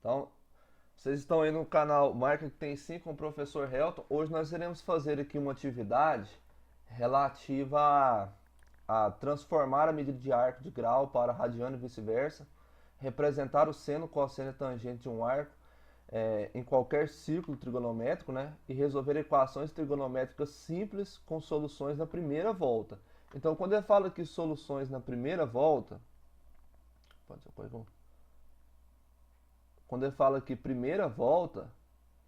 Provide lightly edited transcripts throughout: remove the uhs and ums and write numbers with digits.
Então, vocês estão aí no canal Marca que tem sim com o professor Helton. Hoje nós iremos fazer aqui uma atividade relativa a transformar a medida de arco de grau para radiano e vice-versa, representar o seno, cosseno e tangente de um arco em qualquer círculo trigonométrico, né? E resolver equações trigonométricas simples com soluções na primeira volta. Então, quando eu falo aqui soluções na primeira volta, pode ser, quando eu falo aqui primeira volta,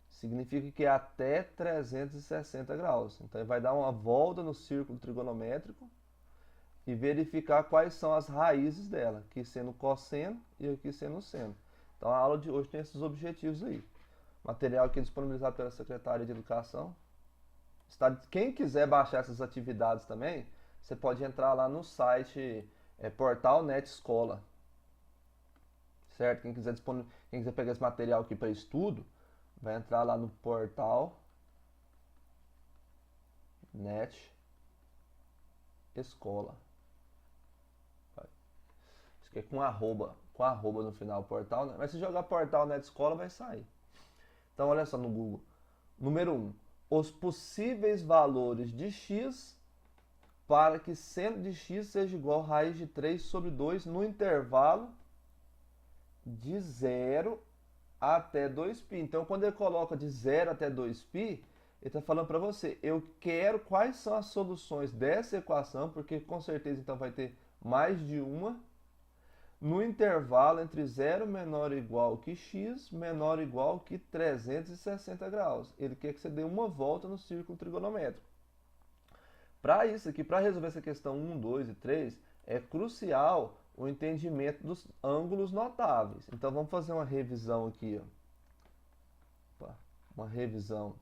significa que é até 360 graus. Então ele vai dar uma volta no círculo trigonométrico e verificar quais são as raízes dela, aqui sendo cosseno e aqui sendo seno. Então a aula de hoje tem esses objetivos aí. Material aqui disponibilizado pela Secretaria de Educação. Quem quiser baixar essas atividades também, você pode entrar lá no site Portal Net Escola, certo? Quem quiser pegar esse material aqui para estudo, vai entrar lá no portal Net Escola. Acho que é com arroba no final portal, né? Mas se jogar portal Net Escola vai sair. Então olha só no Google. Número 1. Os possíveis valores de x para que seno de x seja igual a raiz de 3 sobre 2 no intervalo de 0 até 2π. Então, quando ele coloca de 0 até 2π, ele está falando para você, eu quero quais são as soluções dessa equação, porque com certeza então vai ter mais de uma, no intervalo entre 0 menor ou igual que x, menor ou igual que 360 graus. Ele quer que você dê uma volta no círculo trigonométrico. Para isso aqui, para resolver essa questão 1, 2 e 3, é crucial o entendimento dos ângulos notáveis. Então vamos fazer uma revisão aqui, ó. Uma revisão.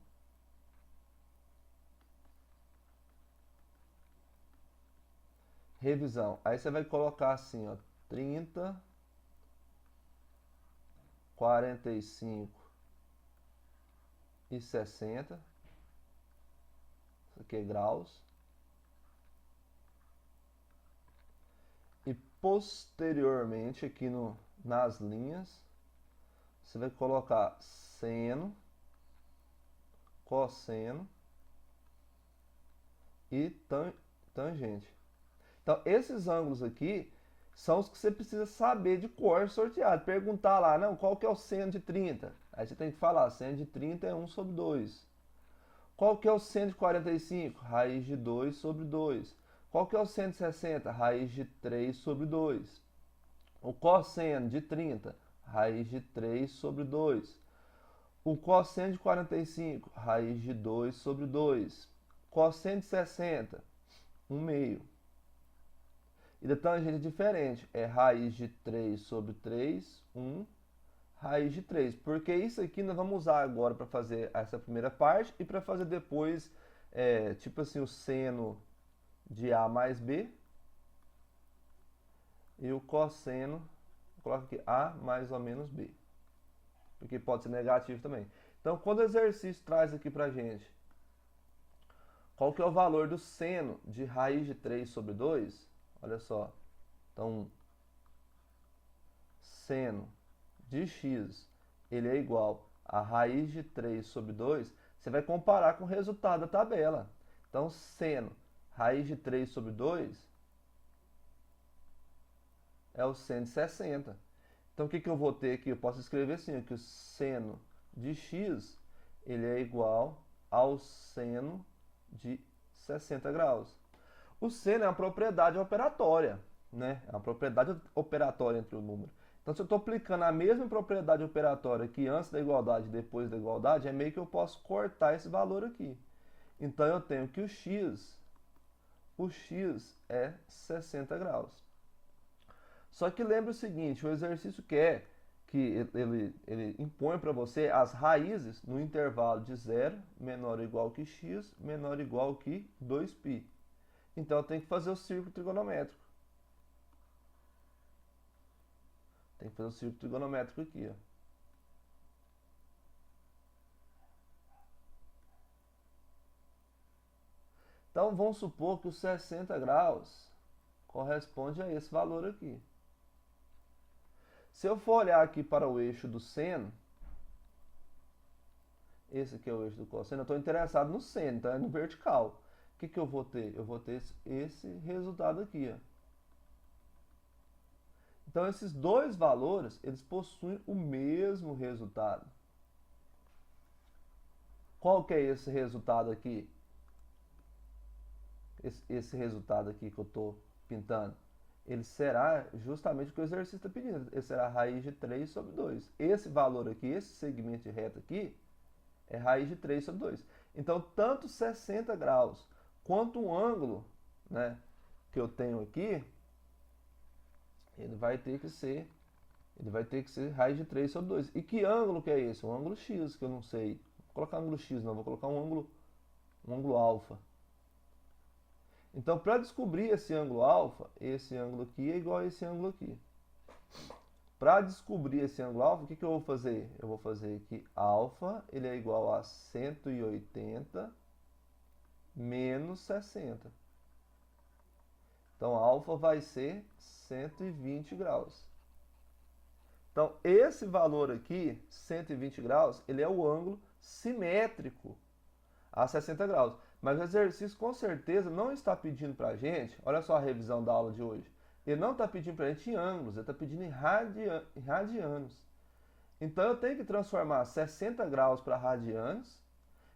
Revisão. Aí você vai colocar assim, ó, 30, 45 e 60. Isso aqui é graus. E posteriormente aqui nas linhas, você vai colocar seno, cosseno e tangente. Então, esses ângulos aqui são os que você precisa saber de cor sorteado. Perguntar lá, não, qual que é o seno de 30? Aí você tem que falar, seno de 30 é 1 sobre 2. Qual que é o seno de 45? Raiz de 2 sobre 2. Qual que é o seno de 60? Raiz de 3 sobre 2. O cosseno de 30? Raiz de 3 sobre 2. O cosseno de 45? Raiz de 2 sobre 2. Cosseno de 60? 1 meio. E da tangente é diferente, é raiz de 3 sobre 3, 1, raiz de 3. Porque isso aqui nós vamos usar agora para fazer essa primeira parte e para fazer depois, tipo assim, o seno de A mais B e o cosseno, coloca aqui A mais ou menos B, porque pode ser negativo também. Então, quando o exercício traz aqui para gente, qual que é o valor do seno de raiz de 3 sobre 2? Olha só, então, seno de x ele é igual a raiz de 3 sobre 2, você vai comparar com o resultado da tabela. Então, seno raiz de 3 sobre 2 é o seno de 60. Então, o que eu vou ter aqui? Eu posso escrever assim, que o seno de x ele é igual ao seno de 60 graus. O seno é uma propriedade operatória, né? É uma propriedade operatória entre o número. Então, se eu estou aplicando a mesma propriedade operatória que antes da igualdade e depois da igualdade, é meio que eu posso cortar esse valor aqui. Então, eu tenho que o x é 60 graus. Só que lembre o seguinte, o exercício quer que ele impõe para você as raízes no intervalo de 0 menor ou igual que x, menor ou igual que 2π. Então eu tenho que fazer o círculo trigonométrico. Tem que fazer o círculo trigonométrico aqui, ó. Então vamos supor que os 60 graus corresponde a esse valor aqui. Se eu for olhar aqui para o eixo do seno, esse aqui é o eixo do cosseno, eu estou interessado no seno, então é no vertical. O que eu vou ter? Eu vou ter esse resultado aqui, ó. Então esses dois valores, eles possuem o mesmo resultado. Qual que é esse resultado aqui? Esse resultado aqui que eu estou pintando, ele será justamente o que o exercício está pedindo. Ele será raiz de 3 sobre 2. Esse valor aqui, esse segmento de reta aqui, é raiz de 3 sobre 2. Então, tanto 60 graus quanto um ângulo, né, que eu tenho aqui, ele vai ter que ser raiz de 3 sobre 2. E que ângulo que é esse? Um ângulo x, que eu não sei. Vou colocar ângulo x, não, vou colocar um ângulo alfa. Então, para descobrir esse ângulo alfa, esse ângulo aqui é igual a esse ângulo aqui. Para descobrir esse ângulo alfa, o que eu vou fazer? Eu vou fazer que alfa ele é igual a 180 menos 60. Então, alfa vai ser 120 graus. Então, esse valor aqui, 120 graus, ele é o ângulo simétrico a 60 graus. Mas o exercício com certeza não está pedindo para a gente, olha só a revisão da aula de hoje, ele não está pedindo para a gente em ângulos, ele está pedindo em radianos. Então eu tenho que transformar 60 graus para radianos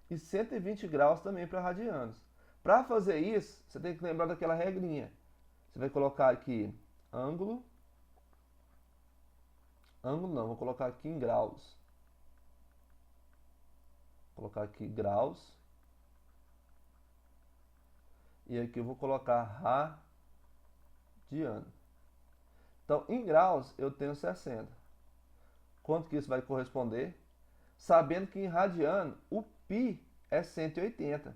e 120 graus também para radianos. Para fazer isso, você tem que lembrar daquela regrinha. Você vai colocar aqui ângulo não, vou colocar aqui em graus. Vou colocar aqui graus. E aqui eu vou colocar radiano. Então, em graus, eu tenho 60. Quanto que isso vai corresponder? Sabendo que em radiano, o π é 180.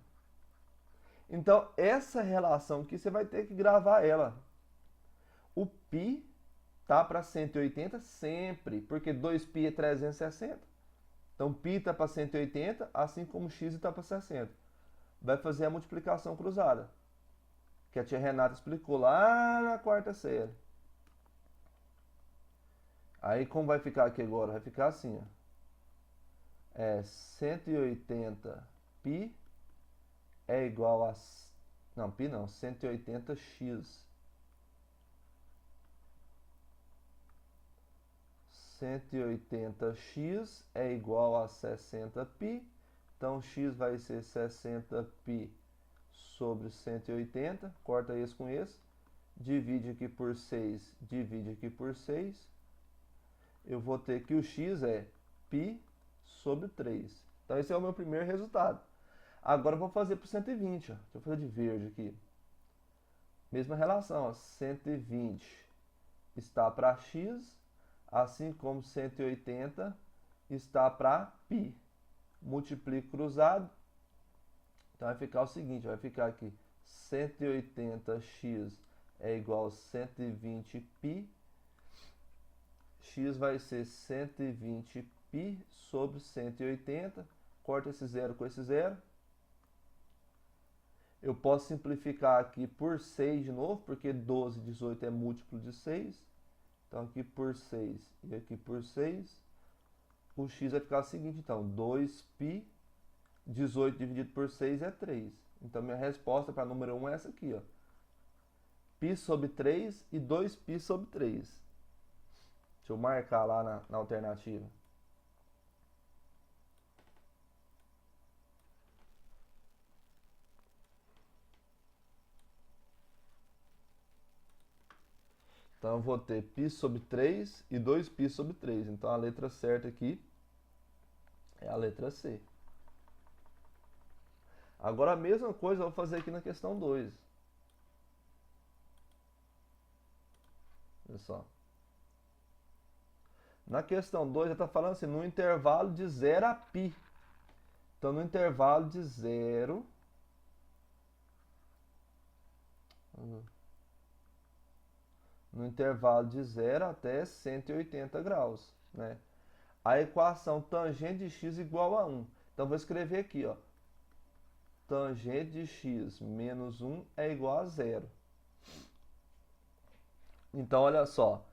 Então, essa relação aqui, você vai ter que gravar ela. O π tá para 180 sempre, porque 2π é 360. Então, π está para 180, assim como x está para 60. Vai fazer a multiplicação cruzada, que a tia Renata explicou lá na quarta série. Aí como vai ficar aqui agora? Vai ficar assim, ó. 180π é igual a... Não, π não, 180x. 180x é igual a 60π. Então, x vai ser 60π sobre 180. Corta esse com esse. Divide aqui por 6. Divide aqui por 6. Eu vou ter que o x é π sobre 3. Então, esse é o meu primeiro resultado. Agora, eu vou fazer para 120. Ó. Deixa eu fazer de verde aqui. Mesma relação. Ó. 120 está para x, assim como 180 está para π. Multiplico cruzado, então vai ficar o seguinte, vai ficar aqui 180x é igual a 120π, x vai ser 120π sobre 180, corta esse zero com esse zero, eu posso simplificar aqui por 6 de novo, porque 12, 18 é múltiplo de 6, então aqui por 6 e aqui por 6, o x vai ficar o seguinte, então, 2π, 18 dividido por 6 é 3. Então, minha resposta para número 1 é essa aqui, ó. π sobre 3 e 2π sobre 3. Deixa eu marcar lá na alternativa. Então, eu vou ter π sobre 3 e 2π sobre 3. Então, a letra certa aqui é a letra C. Agora, a mesma coisa eu vou fazer aqui na questão 2. Olha só. Na questão 2, já está falando assim, no intervalo de 0 a π. Então, no intervalo de 0... No intervalo de 0 até 180 graus, né? A equação tangente de x igual a 1. Então, vou escrever aqui, ó. Tangente de x menos 1 é igual a 0. Então, olha só.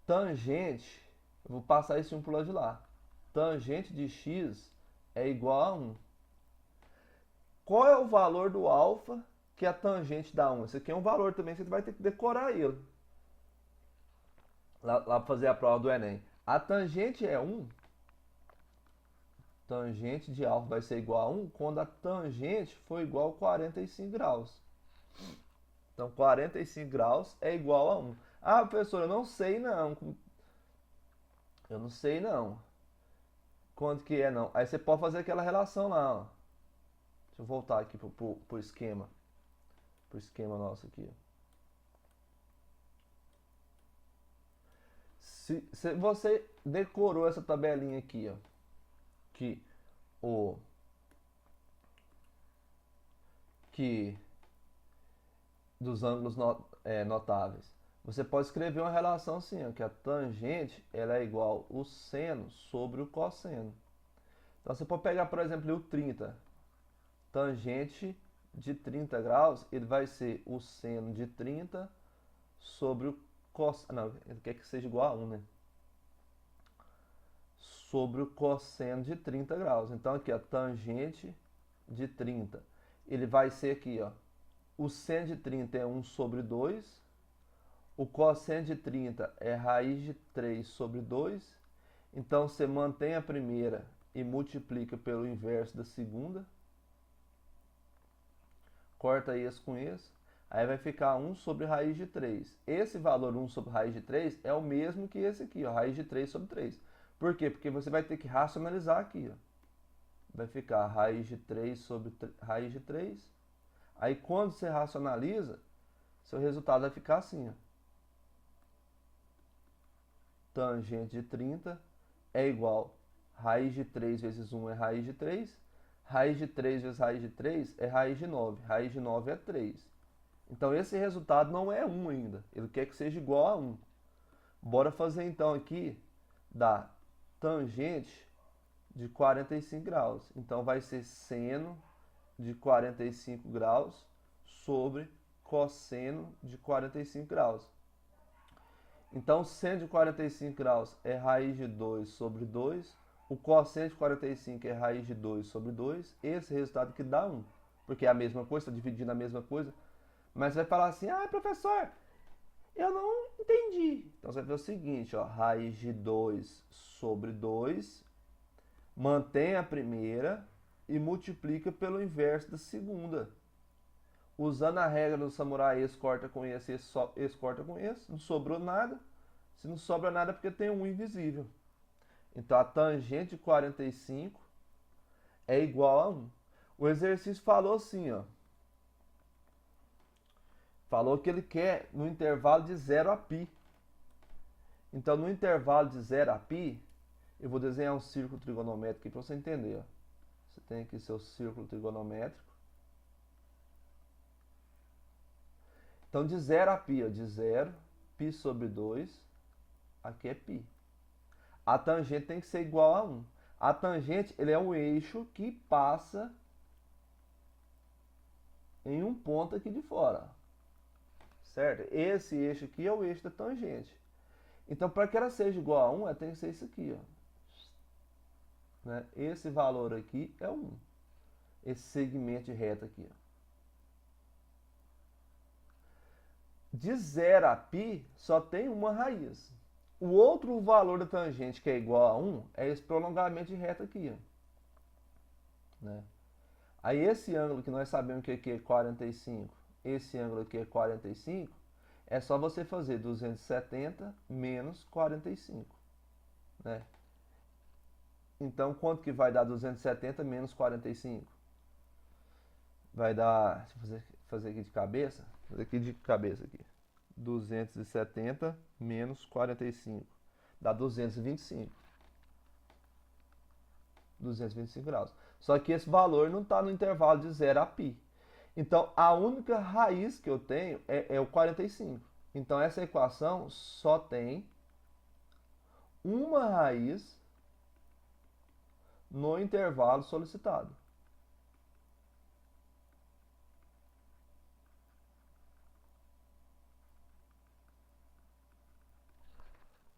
tangente, eu vou passar esse 1 pro lado de lá. Tangente de x é igual a 1. Qual é o valor do alfa que a tangente dá 1? Esse aqui é um valor também, você vai ter que decorar ele. Lá para fazer a prova do Enem. A tangente é 1. Tangente de alfa vai ser igual a 1 quando a tangente for igual a 45 graus. Então, 45 graus é igual a 1. Ah, professor, eu não sei não. Eu não sei não. Quanto que é não? Aí você pode fazer aquela relação lá, ó. Deixa eu voltar aqui pro esquema. Pro esquema nosso aqui. Se você decorou essa tabelinha aqui, ó. Que o... Que... Dos ângulos notáveis. Você pode escrever uma relação assim, ó, que a tangente ela é igual o seno sobre o cosseno. Então você pode pegar, por exemplo, o 30. Tangente de 30 graus, ele vai ser o seno de 30 sobre o cosseno. Não, ele quer que seja igual a 1, né? Sobre o cosseno de 30 graus. Então aqui, a tangente de 30. Ele vai ser aqui, ó. O seno de 30 é 1 sobre 2. O cosseno de 30 é raiz de 3 sobre 2. Então você mantém a primeira e multiplica pelo inverso da segunda. Corta esse com esse. Aí vai ficar 1 sobre raiz de 3. Esse valor 1 sobre raiz de 3 é o mesmo que esse aqui, ó, raiz de 3 sobre 3. Por quê? Porque você vai ter que racionalizar aqui, ó. Vai ficar raiz de 3 sobre raiz de 3. Aí quando você racionaliza, seu resultado vai ficar assim, ó. Tangente de 30 é igual raiz de 3 vezes 1 é raiz de 3. Raiz de 3 vezes raiz de 3 é raiz de 9. Raiz de 9 é 3. Então esse resultado não é 1 ainda. Ele quer que seja igual a 1. Bora fazer então aqui da tangente de 45 graus. Então vai ser seno de 45 graus sobre cosseno de 45 graus. Então seno de 45 graus é raiz de 2 sobre 2. O cosseno de 45 é raiz de 2 sobre 2. Esse resultado que dá 1. Porque é a mesma coisa, está dividindo a mesma coisa. Mas você vai falar assim, ah, professor, eu não entendi. Então você vai ver o seguinte, ó, raiz de 2 sobre 2, mantém a primeira e multiplica pelo inverso da segunda. Usando a regra do samurai, esse corta com esse corta com esse, não sobrou nada. Se não sobra nada é porque tem um invisível. Então a tangente de 45 é igual a 1. O exercício falou assim, ó. Falou que ele quer no intervalo de 0 a π. Então, no intervalo de 0 a π, eu vou desenhar um círculo trigonométrico aqui para você entender. Ó. Você tem aqui seu círculo trigonométrico. Então, de 0 a π, ó, de 0, π sobre 2, aqui é π. A tangente tem que ser igual a 1. A tangente ele é um eixo que passa em um ponto aqui de fora. Certo? Esse eixo aqui é o eixo da tangente. Então, para que ela seja igual a 1, ela tem que ser isso aqui. Ó. Né? Esse valor aqui é 1. Esse segmento de reta aqui. Ó. De 0 a π, só tem uma raiz. O outro valor da tangente, que é igual a 1, é esse prolongamento de reta aqui. Ó. Né? Aí, esse ângulo que nós sabemos que aqui é 45, esse ângulo aqui é 45, é só você fazer 270 menos 45. Né? Então, quanto que vai dar 270 menos 45? Vai dar, deixa eu fazer aqui de cabeça, fazer aqui de cabeça aqui. 270 menos 45 dá 225. 225 graus. Só que esse valor não está no intervalo de 0 a π. Então, a única raiz que eu tenho é o 45. Então, essa equação só tem uma raiz no intervalo solicitado.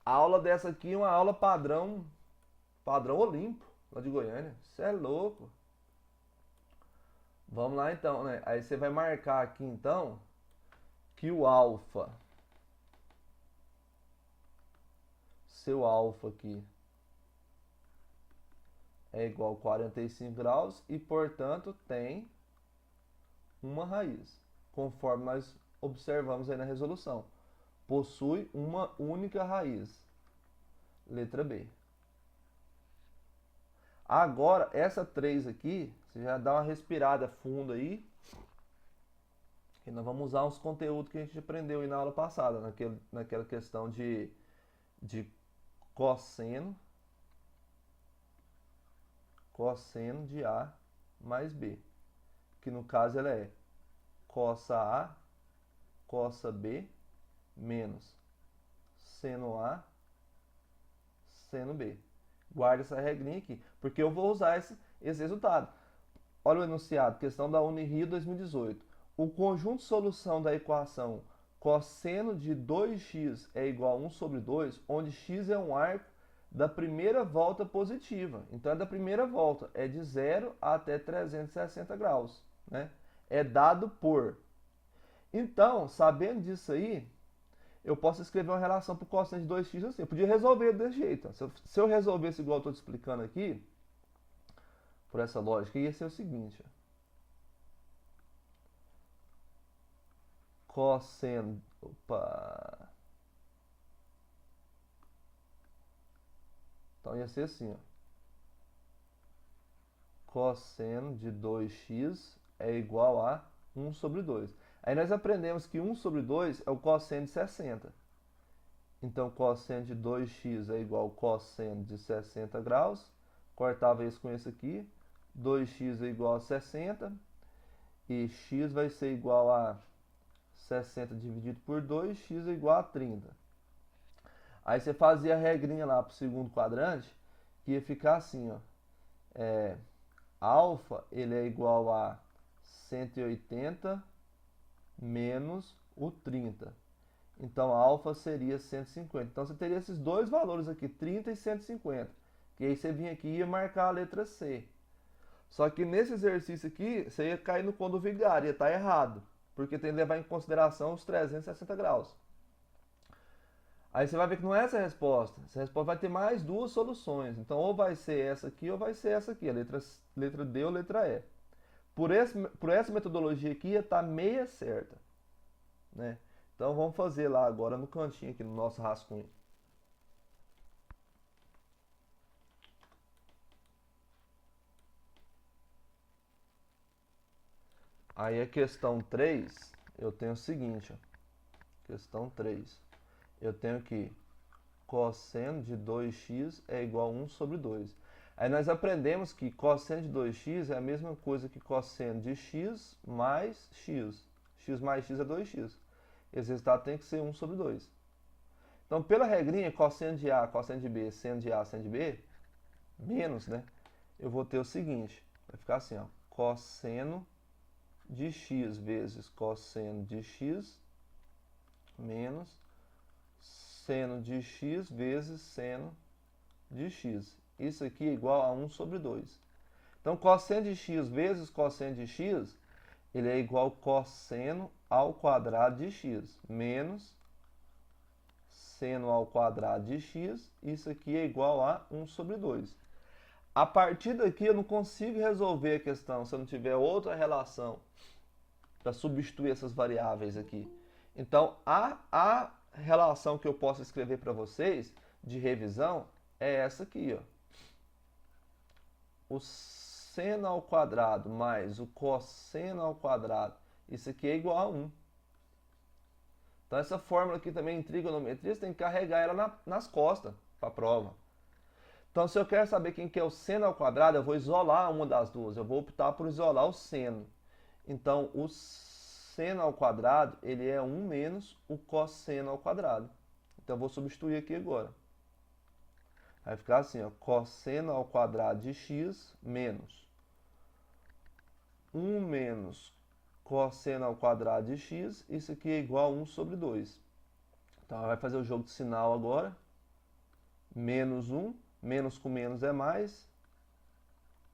A aula dessa aqui é uma aula padrão Olimpo, lá de Goiânia. Isso é louco. Vamos lá então, né? Aí você vai marcar aqui então que o alfa, seu alfa aqui é igual a 45 graus e, portanto, tem uma raiz, conforme nós observamos aí na resolução. Possui uma única raiz. Letra B. Agora, essa 3 aqui, você já dá uma respirada funda aí, que nós vamos usar uns conteúdos que a gente aprendeu aí na aula passada, naquela questão de cosseno de A mais B, que no caso ela é cossa A, cossa B, menos seno A, seno B. Guarde essa regrinha aqui, porque eu vou usar esse resultado. Olha o enunciado, questão da Unirio 2018. O conjunto de solução da equação cosseno de 2x é igual a 1 sobre 2, onde x é um arco da primeira volta positiva. Então é da primeira volta, é de 0 até 360 graus, né? É dado por. Então, sabendo disso aí, eu posso escrever uma relação para o cosseno de 2x assim. Eu podia resolver desse jeito. Se eu resolvesse igual eu estou te explicando aqui, por essa lógica, ia ser o seguinte. Cosseno... Opa! Então ia ser assim, ó. Cosseno de 2x é igual a 1 sobre 2. Aí nós aprendemos que 1 sobre 2 é o cosseno de 60. Então, cosseno de 2x é igual ao cosseno de 60 graus. Cortava isso com isso aqui. 2x é igual a 60. E x vai ser igual a 60 dividido por 2, x é igual a 30. Aí você fazia a regrinha lá para o segundo quadrante, que ia ficar assim, ó. Alfa, ele é igual a 180 menos o 30. Então, alfa seria 150. Então, você teria esses dois valores aqui, 30 e 150. Que aí você vinha aqui e ia marcar a letra C. Só que nesse exercício aqui, você ia cair no conto vigário, ia estar errado. Porque tem que levar em consideração os 360 graus. Aí você vai ver que não é essa a resposta. Essa resposta vai ter mais duas soluções. Então, ou vai ser essa aqui ou vai ser essa aqui, a letra D ou letra E. Por essa metodologia aqui, ia estar meia certa, né? Então, vamos fazer lá agora no cantinho aqui, no nosso rascunho. Aí a questão 3, eu tenho o seguinte, ó. Questão 3. Eu tenho que cosseno de 2x é igual a 1 sobre 2. Aí nós aprendemos que cosseno de 2x é a mesma coisa que cosseno de x mais x. X mais x é 2x. Esse resultado tem que ser 1 sobre 2. Então, pela regrinha, cosseno de A, cosseno de B, seno de A, seno de B, menos, né? Eu vou ter o seguinte, vai ficar assim, ó, cosseno de x vezes cosseno de x menos seno de x vezes seno de x. Isso aqui é igual a 1 sobre 2. Então, cosseno de x vezes cosseno de x, ele é igual a cosseno ao quadrado de x, menos seno ao quadrado de x, isso aqui é igual a 1 sobre 2. A partir daqui eu não consigo resolver a questão se eu não tiver outra relação para substituir essas variáveis aqui. Então, a relação que eu posso escrever para vocês de revisão é essa aqui, ó. O seno ao quadrado mais o cosseno ao quadrado, isso aqui é igual a 1. Então, essa fórmula aqui também em trigonometria, você tem que carregar ela nas costas para a prova. Então, se eu quero saber quem que é o seno ao quadrado, eu vou isolar uma das duas. Eu vou optar por isolar o seno. Então, o seno ao quadrado, ele é 1 menos o cosseno ao quadrado. Então, eu vou substituir aqui agora. Vai ficar assim, ó, cosseno ao quadrado de x menos 1 menos cosseno ao quadrado de x, isso aqui é igual a 1 sobre 2. Então, vai fazer o jogo de sinal agora. menos 1, menos com menos é mais,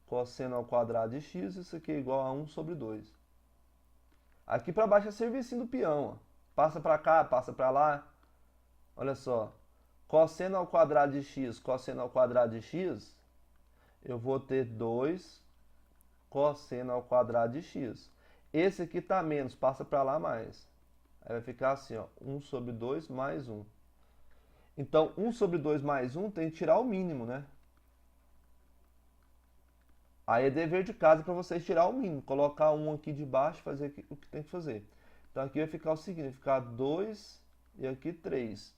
cosseno ao quadrado de x, isso aqui é igual a 1 sobre 2. Aqui para baixo é serviço do peão, ó. Passa para cá, passa para lá. Olha só, cosseno ao quadrado de x, cosseno ao quadrado de x, eu vou ter 2 cosseno ao quadrado de x. Esse aqui está menos, passa para lá mais. Aí vai ficar assim, ó, 1 sobre 2 mais 1. Então, 1 sobre 2 mais 1 tem que tirar o mínimo, né? Aí é dever de casa para vocês tirar o mínimo. Colocar 1 aqui de baixo e fazer o que tem que fazer. Então, aqui vai ficar o seguinte, vai ficar 2 e aqui 3.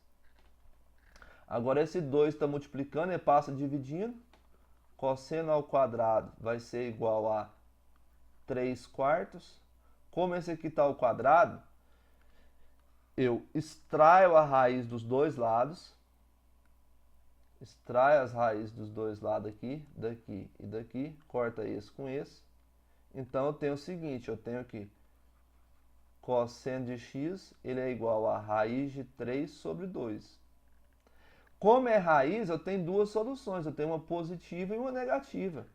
Agora, esse 2 está multiplicando e passa dividindo. Cosseno ao quadrado vai ser igual a 3 quartos. Como esse aqui está ao quadrado, eu extraio a raiz dos dois lados. Extraio as raízes dos dois lados aqui, daqui e daqui. Corta esse com esse. Então eu tenho o seguinte, eu tenho aqui cosseno de x, ele é igual a raiz de 3 sobre 2. Como é raiz, eu tenho duas soluções. Eu tenho uma positiva e uma negativa.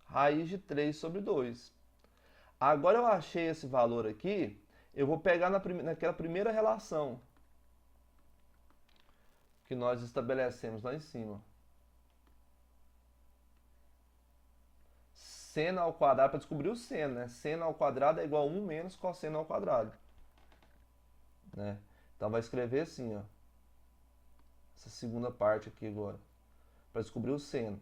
Raiz de 3 sobre 2. Agora eu achei esse valor aqui, eu vou pegar naquela primeira relação que nós estabelecemos lá em cima. Seno ao quadrado, para descobrir o seno, né? Seno ao quadrado é igual a 1 menos cosseno ao quadrado. Né? Então vai escrever assim, ó. Essa segunda parte aqui agora. Para descobrir o seno.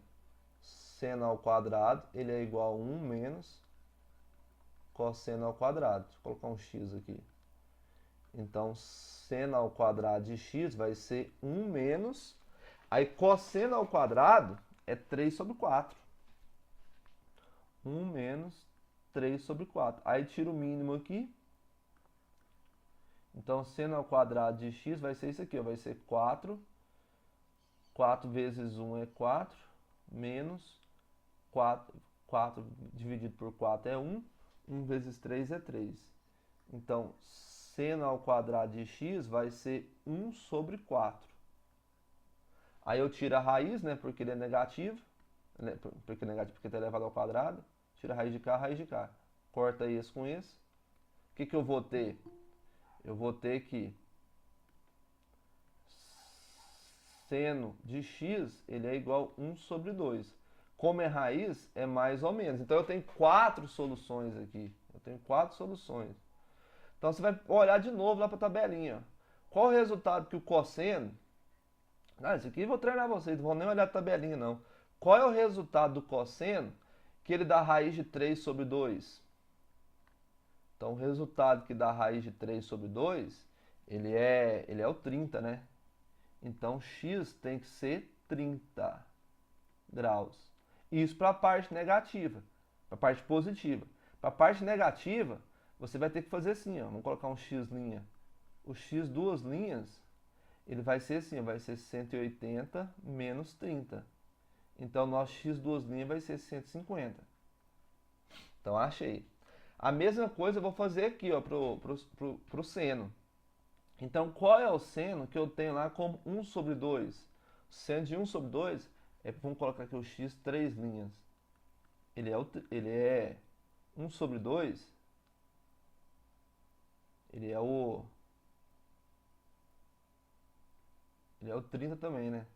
Seno ao quadrado, ele é igual a 1 menos cosseno ao quadrado. Deixa eu colocar um x aqui. Então, seno ao quadrado de x vai ser 1 menos... Aí, cosseno ao quadrado é 3 sobre 4. 1 menos 3 sobre 4. Aí, tira o mínimo aqui. Então, seno ao quadrado de x vai ser isso aqui, ó, vai ser 4. 4 vezes 1 é 4, menos 4 dividido por 4 é 1. 1 vezes 3 é 3. Então, seno ao quadrado de x vai ser 1 sobre 4. Aí eu tiro a raiz, né, porque ele é negativo. Né, porque é negativo porque está elevado ao quadrado. Tira a raiz de cá, raiz de cá. Corta esse com esse. O que eu vou ter? Eu vou ter que seno de x, ele é igual a 1 sobre 2. Como é raiz, é mais ou menos. Então eu tenho 4 soluções aqui. Eu tenho 4 soluções. Então você vai olhar de novo lá para a tabelinha. Qual o resultado que o cosseno... Ah, isso aqui eu vou treinar vocês, não vão nem olhar a tabelinha não. Qual é o resultado do cosseno que ele dá raiz de 3 sobre 2? Então o resultado que dá raiz de 3 sobre 2, ele é o 30, né? Então x tem que ser 30 graus. Isso para a parte negativa. Para a parte positiva. Para a parte negativa, você vai ter que fazer assim, ó. Vamos colocar um x'. O x duas linhas, ele vai ser assim, ó, vai ser 180 menos 30. Então, nosso x duas linhas vai ser 150. Então, achei. A mesma coisa eu vou fazer aqui, ó, pro seno. Então, qual é o seno que eu tenho lá como 1 sobre 2? O seno de 1 sobre 2 vamos colocar aqui o x 3 linhas. Ele é 1 sobre 2. Ele é o 30 também, né?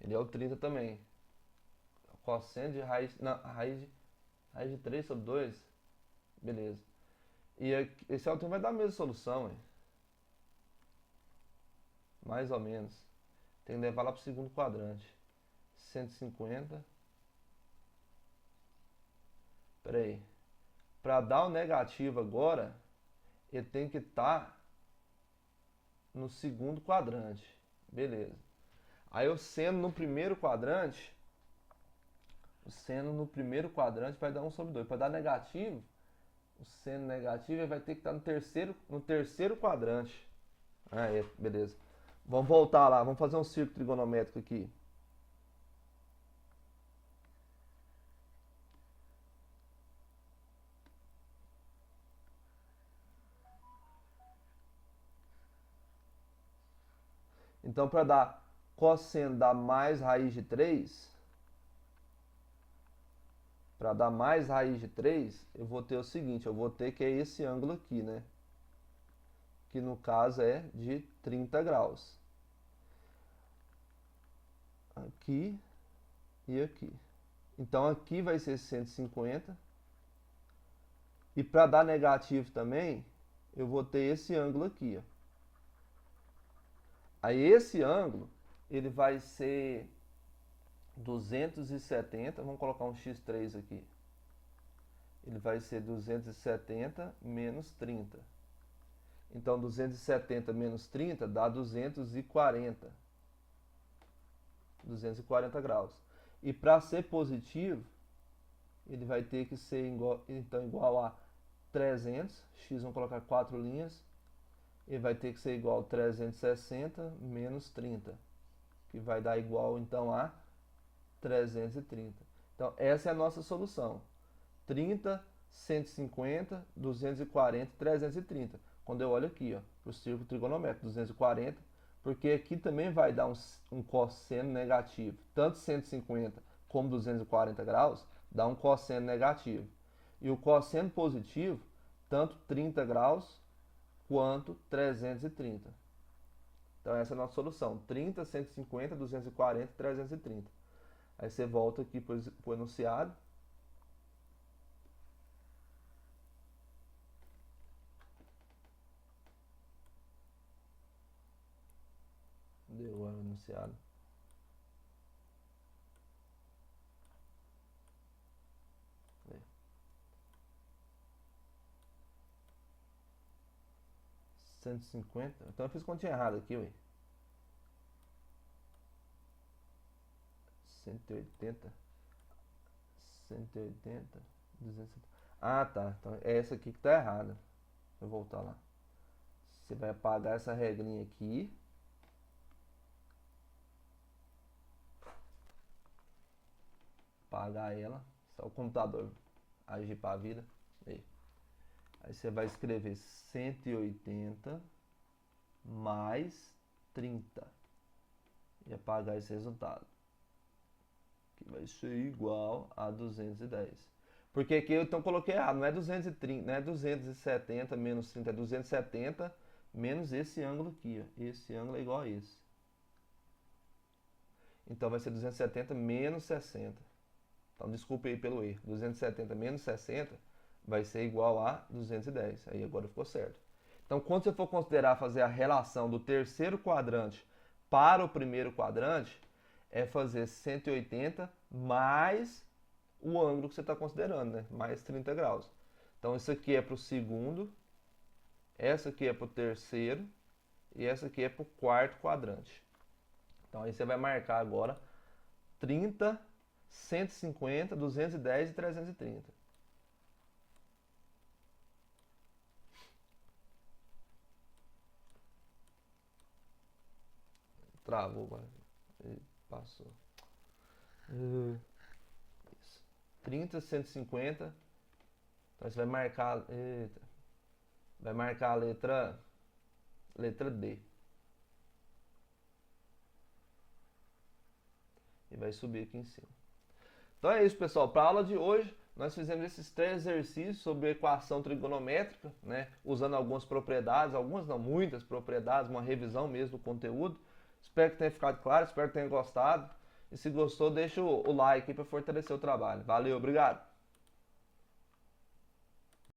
Ele é o 30 também. Cosseno de raiz... Não, raiz de 3 sobre 2. Beleza. E esse alto vai dar a mesma solução, hein? Mais ou menos. Tem que levar lá para o segundo quadrante. 150. Espera aí. Para dar o negativo agora, ele tem que estar no segundo quadrante. Beleza. Aí o seno no primeiro quadrante, vai dar 1 sobre 2. Para dar negativo, o seno negativo ele vai ter que estar no terceiro quadrante. Aí, beleza. Vamos voltar lá, vamos fazer um círculo trigonométrico aqui. Então, para dar cosseno da mais raiz de 3, para dar mais raiz de 3, eu vou ter o seguinte, eu vou ter que é esse ângulo aqui, né? Que no caso é de 30 graus. Aqui e aqui. Então aqui vai ser 150. E para dar negativo também, eu vou ter esse ângulo aqui, ó. Aí esse ângulo, ele vai ser 270, vamos colocar um x3 aqui. Ele vai ser 270 menos 30. Então 270 menos 30 dá 240. 240 graus. E para ser positivo, ele vai ter que ser igual a 300, x vamos colocar 4 linhas, ele vai ter que ser igual a 360 menos 30, que vai dar igual então a 330. Então essa é a nossa solução. 30, 150, 240, 330. Quando eu olho aqui, ó, para o círculo trigonométrico, 240, porque aqui também vai dar um cosseno negativo. Tanto 150 como 240 graus dá um cosseno negativo. E o cosseno positivo, tanto 30 graus quanto 330. Então essa é a nossa solução. 30, 150, 240, 330. Aí você volta aqui para o enunciado. Deu o enunciado. É. 150. Então eu fiz continha errada aqui, ué. 180. 180. 270. Ah, tá. Então é essa aqui que tá errada. Vou voltar lá. Você vai apagar essa regrinha aqui. Apagar ela. Só o computador agir para a vida. Aí você vai escrever 180 mais 30. E apagar esse resultado. Que vai ser igual a 210. Porque aqui eu então coloquei errado. Não é 230, não é 270 menos 30. É 270 menos esse ângulo aqui. Ó. Esse ângulo é igual a esse. Então vai ser 270 menos 60. Então desculpe aí pelo erro. 270 menos 60 vai ser igual a 210. Aí agora ficou certo. Então quando você for considerar fazer a relação do terceiro quadrante para o primeiro quadrante, é fazer 180 mais o ângulo que você está considerando, né? Mais 30 graus. Então isso aqui é para o segundo, essa aqui é para o terceiro e essa aqui é para o quarto quadrante. Então aí você vai marcar agora 30, 150, 210 e 330. Travou, vai. Passou. Isso. 30, 150. Então você vai marcar. Eita, vai marcar a letra D. E vai subir aqui em cima. Então é isso, pessoal. Para a aula de hoje, nós fizemos esses 3 exercícios sobre equação trigonométrica, né? Usando algumas propriedades, algumas não, muitas propriedades, uma revisão mesmo do conteúdo. Espero que tenha ficado claro, espero que tenha gostado. E se gostou, deixa o like aí para fortalecer o trabalho. Valeu, obrigado!